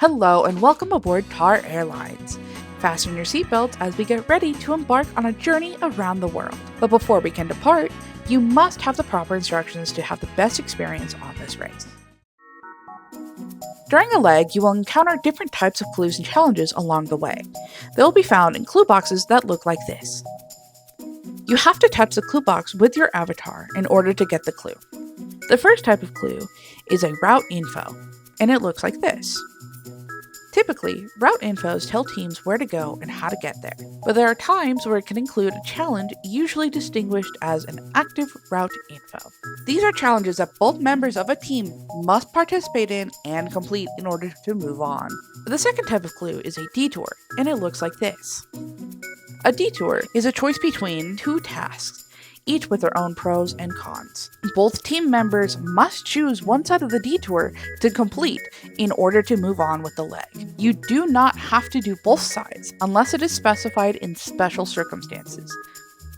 Hello and welcome aboard TAR Airlines. Fasten your seatbelts as we get ready to embark on a journey around the world. But before we can depart, you must have the proper instructions to have the best experience on this race. During a leg, you will encounter different types of clues and challenges along the way. They will be found in clue boxes that look like this. You have to touch the clue box with your avatar in order to get the clue. The first type of clue is a route info, and it looks like this. Typically, route infos tell teams where to go and how to get there, but there are times where it can include a challenge usually distinguished as an active route info. These are challenges that both members of a team must participate in and complete in order to move on. The second type of clue is a detour, and it looks like this. A detour is a choice between two tasks, each with their own pros and cons. Both team members must choose one side of the detour to complete in order to move on with the leg. You do not have to do both sides unless it is specified in special circumstances.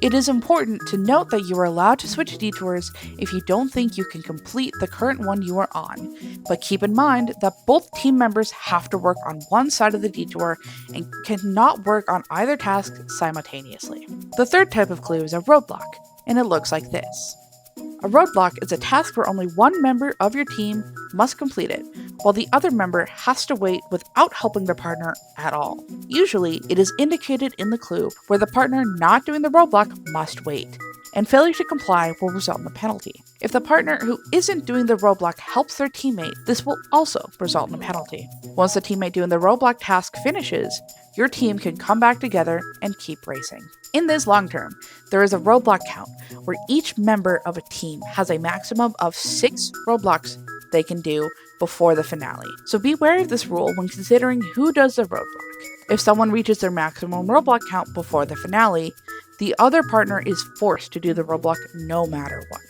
It is important to note that you are allowed to switch detours if you don't think you can complete the current one you are on, but keep in mind that both team members have to work on one side of the detour and cannot work on either task simultaneously. The third type of clue is a roadblock, and it looks like this. A roadblock is a task where only one member of your team must complete it, while the other member has to wait without helping their partner at all. Usually, it is indicated in the clue where the partner not doing the roadblock must wait, and failure to comply will result in a penalty. If the partner who isn't doing the roadblock helps their teammate, this will also result in a penalty. Once the teammate doing the roadblock task finishes, your team can come back together and keep racing. In this long term, there is a roadblock count where each member of a team has a maximum of 6 roadblocks they can do before the finale. So be wary of this rule when considering who does the roadblock. If someone reaches their maximum roadblock count before the finale, the other partner is forced to do the roadblock no matter what.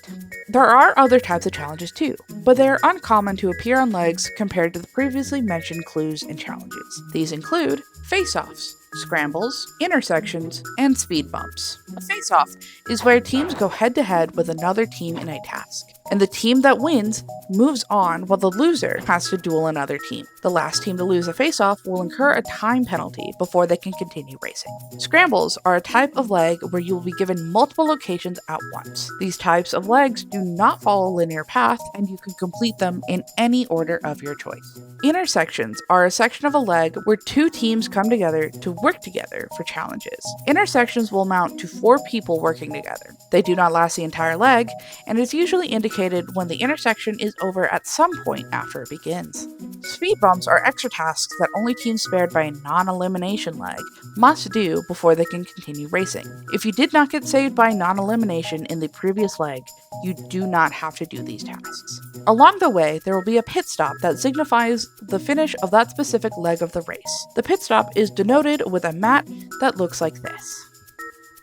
There are other types of challenges too, but they are uncommon to appear on legs compared to the previously mentioned clues and challenges. These include face-offs, scrambles, intersections, and speed bumps. A face-off is where teams go head-to-head with another team in a task, and the team that wins moves on while the loser has to duel another team. The last team to lose a face-off will incur a time penalty before they can continue racing. Scrambles are a type of leg where you will be given multiple locations at once. These types of legs do not follow a linear path, and you can complete them in any order of your choice. Intersections are a section of a leg where two teams come together to work together for challenges. Intersections will amount to 4 people working together. They do not last the entire leg, and is usually indicated when the intersection is over at some point after it begins. Speed bumps are extra tasks that only teams spared by a non-elimination leg must do before they can continue racing. If you did not get saved by non-elimination in the previous leg, you do not have to do these tasks. Along the way, there will be a pit stop that signifies the finish of that specific leg of the race. The pit stop is denoted with a mat that looks like this.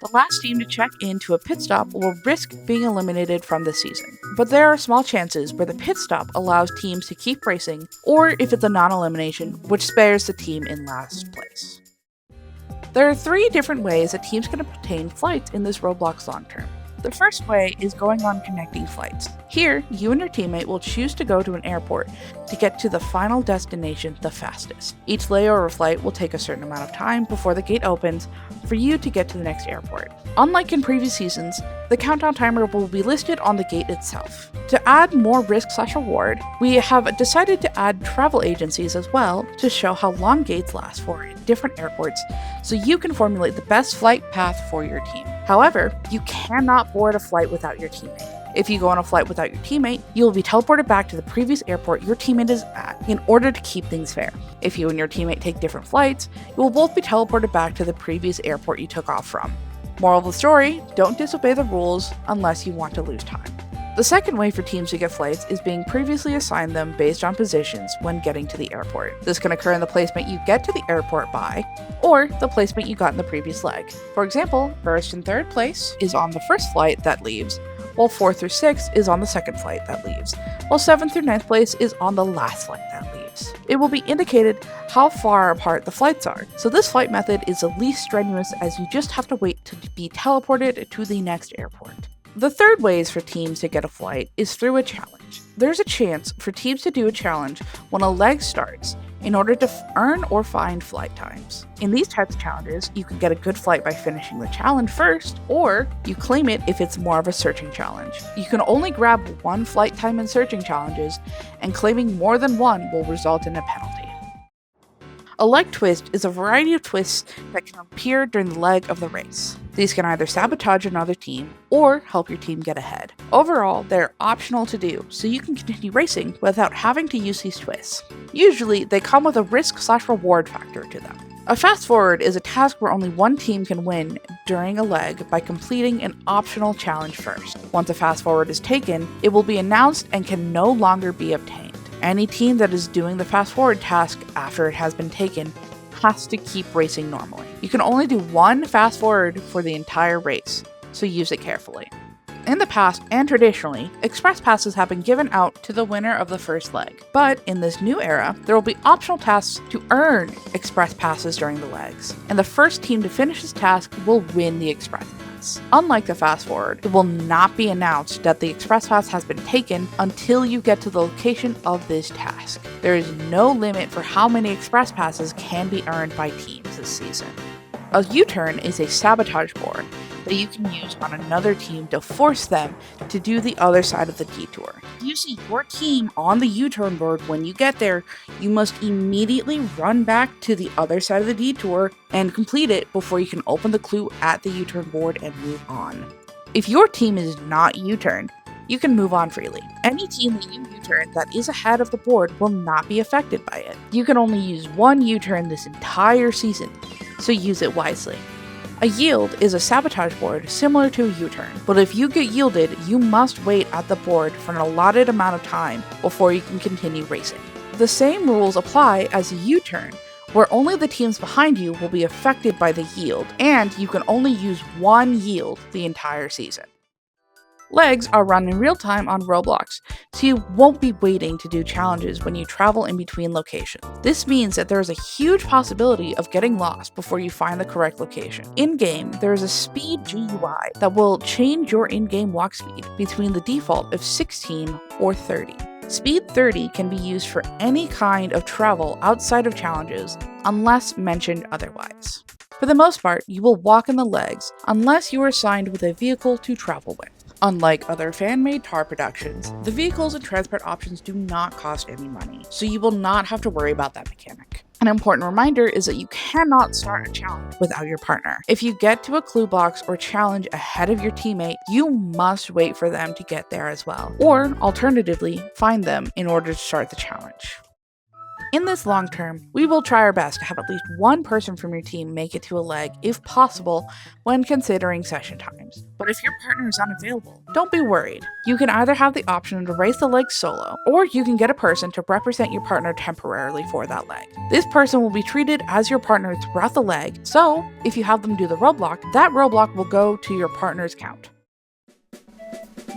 The last team to check into a pit stop will risk being eliminated from the season, but there are small chances where the pit stop allows teams to keep racing, or if it's a non-elimination, which spares the team in last place. There are 3 different ways that teams can obtain flights in this Roblox long term. The first way is going on connecting flights. Here, you and your teammate will choose to go to an airport to get to the final destination the fastest. Each layover flight will take a certain amount of time before the gate opens for you to get to the next airport. Unlike in previous seasons, the countdown timer will be listed on the gate itself. To add more risk/reward, we have decided to add travel agencies as well to show how long gates last for in different airports, so you can formulate the best flight path for your team. However, you cannot board a flight without your teammate. If you go on a flight without your teammate, you will be teleported back to the previous airport your teammate is at in order to keep things fair. If you and your teammate take different flights, you will both be teleported back to the previous airport you took off from. Moral of the story, don't disobey the rules unless you want to lose time. The second way for teams to get flights is being previously assigned them based on positions when getting to the airport. This can occur in the placement you get to the airport by, or the placement you got in the previous leg. For example, 1st and 3rd place is on the first flight that leaves, while 4th through 6th is on the second flight that leaves, while 7th through 9th place is on the last flight that leaves. It will be indicated how far apart the flights are, so this flight method is the least strenuous as you just have to wait to be teleported to the next airport. The third ways for teams to get a flight is through a challenge. There's a chance for teams to do a challenge when a leg starts, in order to earn or find flight times. In these types of challenges, you can get a good flight by finishing the challenge first, or you claim it if it's more of a searching challenge. You can only grab one flight time in searching challenges, and claiming more than one will result in a penalty. A leg twist is a variety of twists that can appear during the leg of the race. These can either sabotage another team or help your team get ahead. Overall, they're optional to do, so you can continue racing without having to use these twists. Usually, they come with a risk/reward factor to them. A fast forward is a task where only one team can win during a leg by completing an optional challenge first. Once a fast forward is taken, it will be announced and can no longer be obtained. Any team that is doing the fast forward task after it has been taken has to keep racing normally. You can only do one fast forward for the entire race, so use it carefully. In the past, and traditionally, express passes have been given out to the winner of the first leg. But in this new era, there will be optional tasks to earn express passes during the legs, and the first team to finish this task will win the express pass. Unlike the fast forward, it will not be announced that the express pass has been taken until you get to the location of this task. There is no limit for how many express passes can be earned by teams this season. A U-turn is a sabotage board that you can use on another team to force them to do the other side of the detour. If you see your team on the U-turn board when you get there, you must immediately run back to the other side of the detour and complete it before you can open the clue at the U-turn board and move on. If your team is not U-turned, you can move on freely. Any team that you U-turn that is ahead of the board will not be affected by it. You can only use one U-turn this entire season, so use it wisely. A yield is a sabotage board similar to a U-turn, but if you get yielded, you must wait at the board for an allotted amount of time before you can continue racing. The same rules apply as a U-turn, where only the teams behind you will be affected by the yield, and you can only use one yield the entire season. Legs are run in real time on Roblox, so you won't be waiting to do challenges when you travel in between locations. This means that there is a huge possibility of getting lost before you find the correct location. In-game, there is a speed GUI that will change your in-game walk speed between the default of 16 or 30. Speed 30 can be used for any kind of travel outside of challenges, unless mentioned otherwise. For the most part, you will walk in the legs unless you are assigned with a vehicle to travel with. Unlike other fan-made tar productions, the vehicles and transport options do not cost any money, so you will not have to worry about that mechanic. An important reminder is that you cannot start a challenge without your partner. If you get to a clue box or challenge ahead of your teammate, you must wait for them to get there as well, or alternatively, find them in order to start the challenge. In this long term, we will try our best to have at least one person from your team make it to a leg if possible when considering session times. But if your partner is unavailable, don't be worried. You can either have the option to race the leg solo, or you can get a person to represent your partner temporarily for that leg. This person will be treated as your partner throughout the leg, so if you have them do the roadblock, that roadblock will go to your partner's count.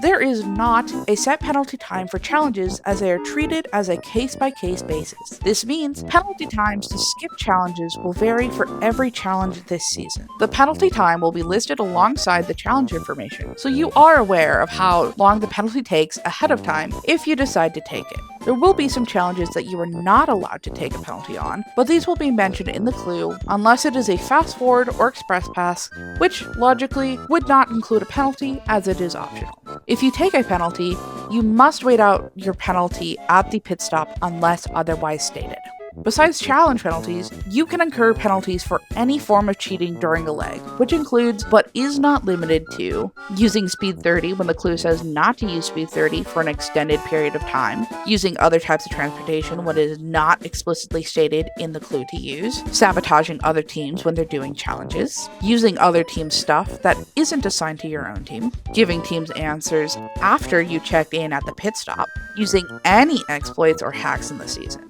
There is not a set penalty time for challenges as they are treated as a case-by-case basis. This means penalty times to skip challenges will vary for every challenge this season. The penalty time will be listed alongside the challenge information, so you are aware of how long the penalty takes ahead of time if you decide to take it. There will be some challenges that you are not allowed to take a penalty on, but these will be mentioned in the clue unless it is a fast forward or express pass, which logically would not include a penalty as it is optional. If you take a penalty, you must wait out your penalty at the pit stop unless otherwise stated. Besides challenge penalties, you can incur penalties for any form of cheating during a leg, which includes, but is not limited to, using speed 30 when the clue says not to use speed 30 for an extended period of time, using other types of transportation when it is not explicitly stated in the clue to use, sabotaging other teams when they're doing challenges, using other teams' stuff that isn't assigned to your own team, giving teams answers after you checked in at the pit stop, using any exploits or hacks in the season.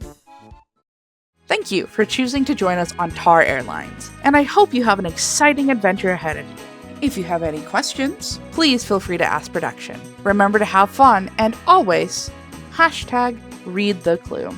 Thank you for choosing to join us on Tar Airlines, and I hope you have an exciting adventure ahead of you. If you have any questions, please feel free to ask production. Remember to have fun and always #read the clue.